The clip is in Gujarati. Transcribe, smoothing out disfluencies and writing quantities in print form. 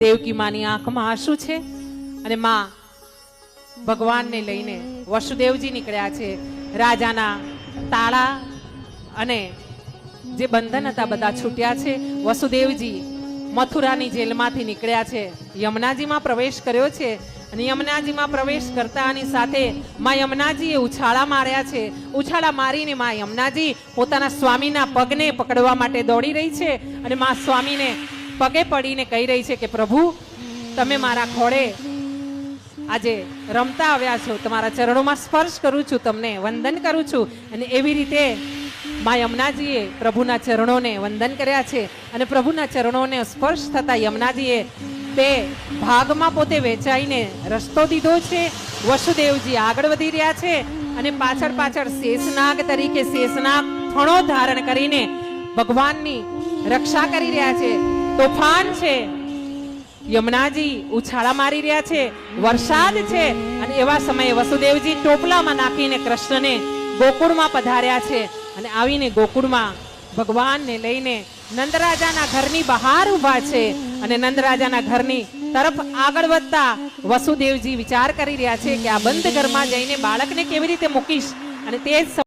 દેવકી માની આંખમાં આંસુ છે અને માં ભગવાનને લઈને વસુદેવજી નીકળ્યા છે. રાજાના તાળા અને જે બંધન હતા બધા છૂટ્યા છે. વસુદેવજી મથુરાની જેલમાંથી નીકળ્યા છે, યમુનાજીમાં પ્રવેશ કર્યો છે અને યમુનાજીમાં પ્રવેશ કરતાની સાથે માં યમુનાજીએ ઉછાળા માર્યા છે. ઉછાળા મારીને માં યમુનાજી પોતાના સ્વામીના પગને પકડવા માટે દોડી રહી છે અને માં સ્વામીને પગે પડીને કહી રહી છે કે પ્રભુ, તમે મારા ખોળે આજે રમતા આવ્યા છો, તમારા ચરણોમાં સ્પર્શ કરું છું, તમને વંદન કરું છું. અને એવી રીતે માં યમુનાજીએ પ્રભુના ચરણોને વંદન કર્યા છે અને પ્રભુના ચરણોને સ્પર્શ થતા યમુનાજીએ તે ભાગમાં પોતે વેચાઈને રસ્તો દીધો છે. વસુદેવજી આગળ વધી રહ્યા છે અને પાછળ પાછળ શેષનાગ તરીકે શેષનાગ ફણો ધારણ કરીને ભગવાનની રક્ષા કરી રહ્યા છે. તોફાન છે, યમુનાજી ઉછાળા મારી રહ્યા છે, વરસાદ છે અને એવા સમયે વસુદેવજી ટોપલામાં નાખીને કૃષ્ણને ગોકુળમાં પધાર્યા છે અને આવીને ગોકુળમાં ભગવાનને લઈને નંદરાજાના ઘરની બહાર ઊભા છે અને નંદરાજાના ઘરની તરફ આગળ વધતા વસુદેવજી વિચાર કરી રહ્યા છે કે આ બંધ ઘરમાં જઈને બાળકને કેવી રીતે મૂકીશ. અને તે જ